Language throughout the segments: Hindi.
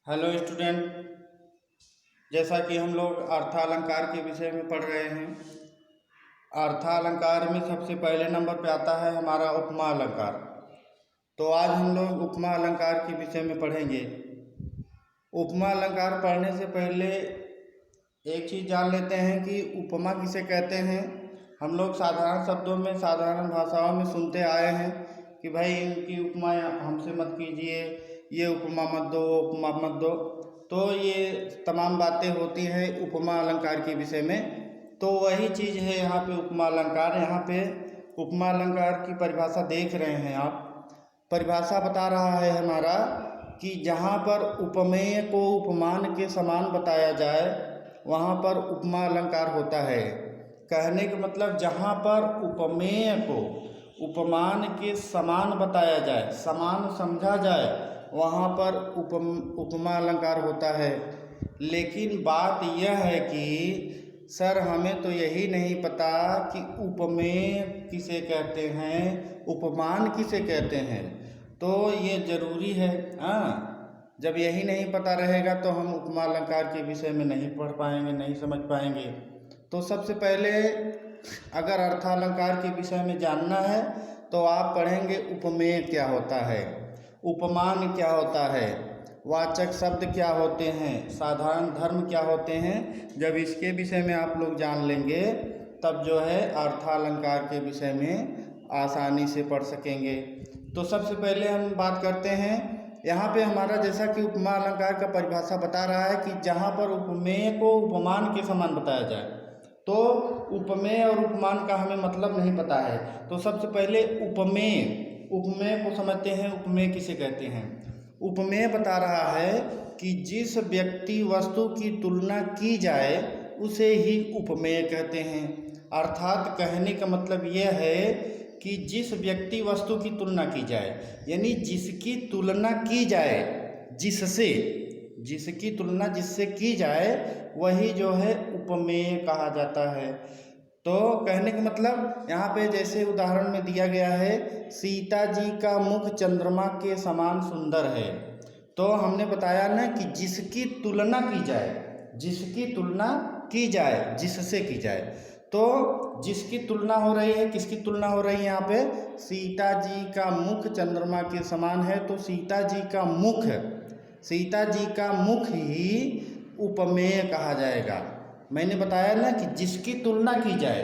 हेलो स्टूडेंट, जैसा कि हम लोग अर्थालंकार के विषय में पढ़ रहे हैं। अर्थालंकार में सबसे पहले नंबर पे आता है हमारा उपमा अलंकार। तो आज हम लोग उपमा अलंकार के विषय में पढ़ेंगे। उपमा अलंकार पढ़ने से पहले एक चीज़ जान लेते हैं कि उपमा किसे कहते हैं। हम लोग साधारण शब्दों में, साधारण भाषाओं में सुनते आए हैं कि भाई इनकी उपमा हमसे मत कीजिए, ये उपमा मत दो, वो उपमा मत दो। तो ये तमाम बातें होती हैं उपमा अलंकार के विषय में। तो वही चीज़ है यहाँ पे उपमा अलंकार। यहाँ पे उपमा अलंकार की परिभाषा देख रहे हैं आप। परिभाषा बता रहा है हमारा कि जहाँ पर उपमेय को उपमान के समान बताया जाए वहाँ पर उपमा अलंकार होता है। कहने का मतलब जहाँ पर उपमेय को उपमान के समान बताया जाए, समान समझा जाए, वहाँ पर उपमा अलंकार होता है। लेकिन बात यह है कि सर हमें तो यही नहीं पता कि उपमेय किसे कहते हैं, उपमान किसे कहते हैं। तो ये ज़रूरी है। जब यही नहीं पता रहेगा तो हम उपमा अलंकार के विषय में नहीं पढ़ पाएंगे, नहीं समझ पाएंगे। तो सबसे पहले अगर अर्थालंकार के विषय में जानना है तो आप पढ़ेंगे उपमेय क्या होता है, उपमान क्या होता है, वाचक शब्द क्या होते हैं, साधारण धर्म क्या होते हैं। जब इसके विषय में आप लोग जान लेंगे तब जो है अर्थालंकार के विषय में आसानी से पढ़ सकेंगे। तो सबसे पहले हम बात करते हैं यहाँ पे हमारा, जैसा कि उपमा अलंकार का परिभाषा बता रहा है कि जहाँ पर उपमेय को उपमान के समान बताया जाए। तो उपमेय और उपमान का हमें मतलब नहीं पता है। तो सबसे पहले उपमेय को समझते हैं। उपमेय किसे कहते हैं? उपमेय बता रहा है कि जिस व्यक्ति वस्तु की तुलना की जाए उसे ही उपमेय कहते हैं। अर्थात कहने का मतलब यह है कि जिस व्यक्ति वस्तु की तुलना की जाए, यानी जिसकी तुलना की जाए जिससे, जिसकी तुलना जिससे की जाए वही जो है उपमेय कहा जाता है। तो कहने का मतलब यहाँ पे जैसे उदाहरण में दिया गया है, सीता जी का मुख चंद्रमा के समान सुंदर है। तो हमने बताया ना कि जिसकी तुलना की जाए, जिसकी तुलना की जाए, जिससे की जाए। तो जिसकी तुलना हो रही है, किसकी तुलना हो रही है यहाँ पे? सीता जी का मुख चंद्रमा के समान है। तो सीता जी का मुख, सीता जी का मुख ही उपमेय कहा जाएगा। मैंने बताया ना कि जिसकी तुलना की जाए,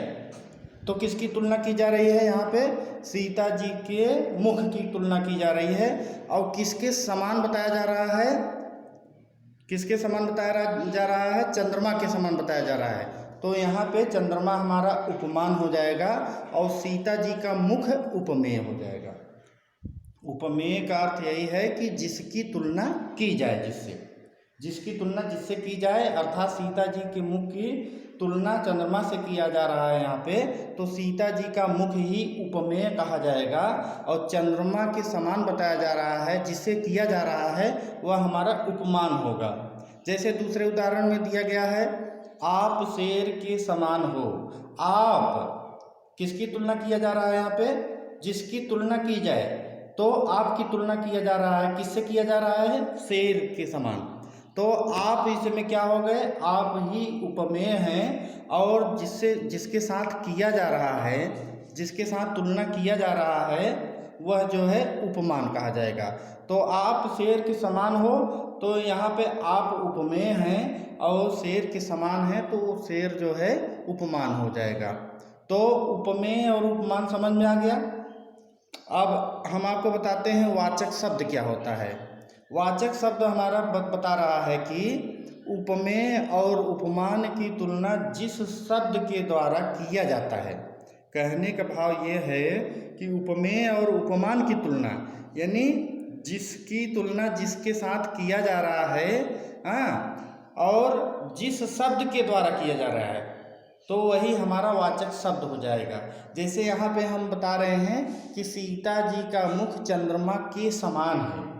तो किसकी तुलना की जा रही है यहाँ पे? सीता जी के मुख की तुलना की जा रही है। और किसके समान बताया जा रहा है? किसके समान बताया जा रहा है? चंद्रमा के समान बताया जा रहा है। तो यहाँ पे चंद्रमा हमारा उपमान हो जाएगा और सीता जी का मुख उपमेय हो जाएगा। उपमेय का अर्थ यही है कि जिसकी तुलना की जाए, जिससे, जिसकी तुलना जिससे की जाए। अर्थात सीता जी के मुख की तुलना चंद्रमा से किया जा रहा है यहाँ पे। तो सीता जी का मुख ही उपमेय कहा जाएगा और चंद्रमा के समान बताया जा रहा है, जिससे किया जा रहा है वह हमारा उपमान होगा। जैसे दूसरे उदाहरण में दिया गया है, आप शेर के समान हो। आप किसकी तुलना किया जा रहा है यहाँ पे? जिसकी तुलना की जाए। तो आपकी तुलना किया जा रहा है, किससे किया जा रहा है? शेर के समान। तो आप इसमें क्या हो गए? आप ही उपमेय हैं और जिससे, जिसके साथ किया जा रहा है, जिसके साथ तुलना किया जा रहा है वह जो है उपमान कहा जाएगा। तो आप शेर के समान हो, तो यहाँ पे आप उपमेय हैं और शेर के समान है, तो शेर जो है उपमान हो जाएगा। तो उपमेय और उपमान समझ में आ गया। अब हम आपको बताते हैं वाचक शब्द क्या होता है। वाचक शब्द हमारा बता रहा है कि उपमेय और उपमान की तुलना जिस शब्द के द्वारा किया जाता है। कहने का भाव ये है कि उपमेय और उपमान की तुलना, यानी जिसकी तुलना जिसके साथ किया जा रहा है और जिस शब्द के द्वारा किया जा रहा है, तो वही हमारा वाचक शब्द हो जाएगा। जैसे यहाँ पे हम बता रहे हैं कि सीता जी का मुख चंद्रमा के समान है।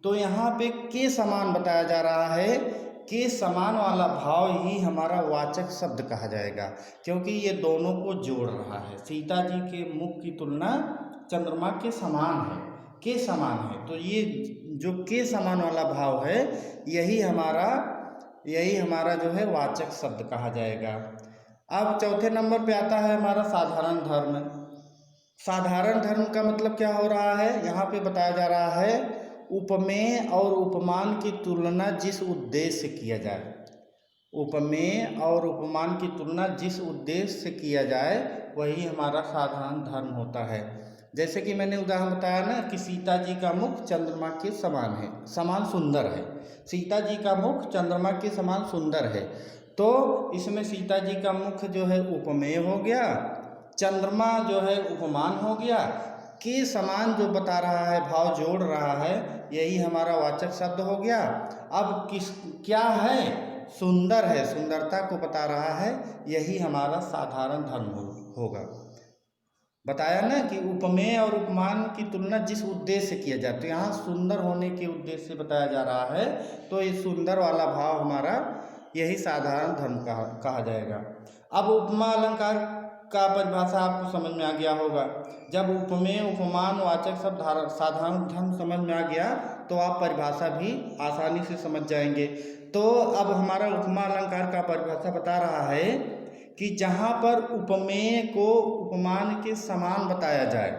तो यहाँ पे के समान बताया जा रहा है। के समान वाला भाव ही हमारा वाचक शब्द कहा जाएगा, क्योंकि ये दोनों को जोड़ रहा है। सीता जी के मुख की तुलना चंद्रमा के समान है। के समान है। तो ये जो के समान वाला भाव है यही हमारा जो है वाचक शब्द कहा जाएगा। अब चौथे नंबर पे आता है हमारा साधारण धर्म। साधारण धर्म का मतलब क्या हो रहा है, यहाँ पे बताया जा रहा है उपमेय और उपमान की तुलना जिस उद्देश्य से किया जाए। उपमेय और उपमान की तुलना जिस उद्देश्य से किया जाए वही हमारा साधारण धर्म होता है। जैसे कि मैंने उदाहरण बताया ना कि सीता जी का मुख चंद्रमा के समान है, समान सुंदर है। सीता जी का मुख चंद्रमा के समान सुंदर है, तो इसमें सीता जी का मुख जो है उपमेय हो गया, चंद्रमा जो है उपमान हो गया, के समान जो बता रहा है, भाव जोड़ रहा है, यही हमारा वाचक शब्द हो गया। अब क्या है, सुंदर है, सुंदरता को बता रहा है, यही हमारा साधारण धर्म होगा। बताया ना कि उपमेय और उपमान की तुलना जिस उद्देश्य से किया जाए, तो यहाँ सुंदर होने के उद्देश्य से बताया जा रहा है, तो ये सुंदर वाला भाव हमारा यही साधारण धर्म कहा जाएगा। अब उपमा अलंकार का परिभाषा आपको समझ में आ गया होगा। जब उपमेय उपमान वाचक शब्द साधारण धर्म समझ में आ गया तो आप परिभाषा भी आसानी से समझ जाएंगे। तो अब हमारा उपमा अलंकार का परिभाषा बता रहा है कि जहाँ पर उपमेय को उपमान के समान बताया जाए,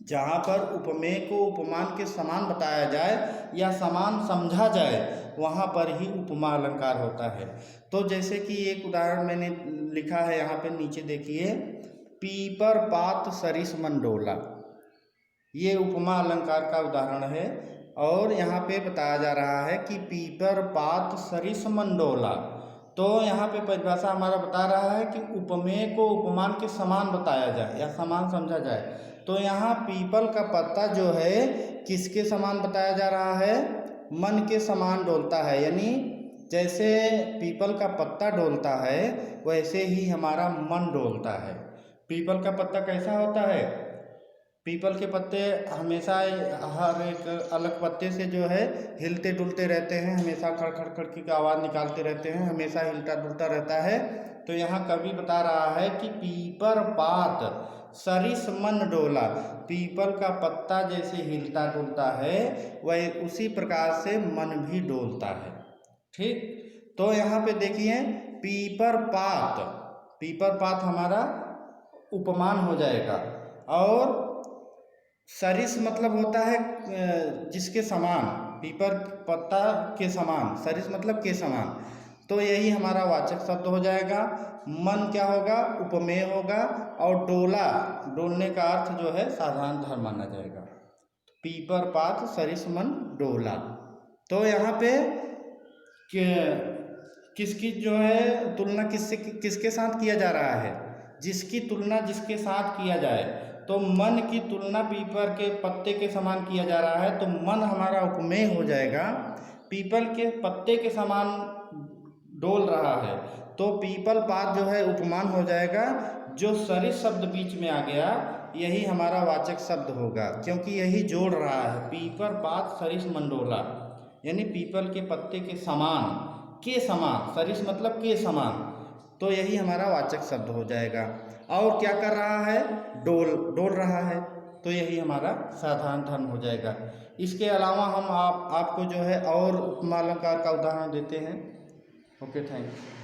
जहाँ पर उपमेय को उपमान के समान बताया जाए या समान समझा जाए, वहाँ पर ही उपमा अलंकार होता है। तो जैसे कि एक उदाहरण मैंने लिखा है यहाँ पे नीचे देखिए, पीपर पात सरिस मंडोला, ये उपमा अलंकार का उदाहरण है। और यहाँ पे बताया जा रहा है कि पीपर पात सरिस मंडोला, तो यहाँ पे परिभाषा हमारा बता रहा है कि उपमेय को उपमान के समान बताया जाए या समान समझा जाए। तो यहाँ पीपल का पत्ता जो है किसके समान बताया जा रहा है, मन के समान डोलता है। यानी जैसे पीपल का पत्ता डोलता है वैसे ही हमारा मन डोलता है। पीपल का पत्ता कैसा होता है, पीपल के पत्ते हमेशा हर एक अलग पत्ते से जो है हिलते डुलते रहते हैं, हमेशा खड़ खड़ की आवाज़ निकालते रहते हैं, हमेशा हिलता डुलता रहता है। तो यहाँ कवि बता रहा है कि पीपर पात सरिस मन डोला, पीपल का पत्ता जैसे हिलता डुलता है वह उसी प्रकार से मन भी डोलता है। ठीक, तो यहाँ पे देखिए पीपर पात हमारा उपमान हो जाएगा, और सरिस मतलब होता है जिसके समान, पीपर पत्ता के समान, सरिस मतलब के समान, तो यही हमारा वाचक शब्द हो जाएगा। मन क्या होगा, उपमेय होगा, और डोला, डोलने का अर्थ जो है साधारण धर्म माना जाएगा। पीपर पात सरिस मन डोला, तो यहाँ पे किसकी जो है तुलना किसके साथ किया जा रहा है, जिसकी तुलना जिसके साथ किया जाए, तो मन की तुलना पीपल के पत्ते के समान किया जा रहा है, तो मन हमारा उपमेय हो जाएगा, पीपल के पत्ते के समान डोल रहा है, तो पीपल पात जो है उपमान हो जाएगा। जो सरिस शब्द बीच में आ गया यही हमारा वाचक शब्द होगा, क्योंकि यही जोड़ रहा है, पीपर पात सरिस मंडोला, यानी पीपल के पत्ते के समान, के समान, सरिस मतलब के समान, तो यही हमारा वाचक शब्द हो जाएगा। और क्या कर रहा है, डोल रहा है, तो यही हमारा साधारण धर्म हो जाएगा। इसके अलावा हम आपको जो है और उपमा अलंकार का उदाहरण देते हैं। Okay, thanks.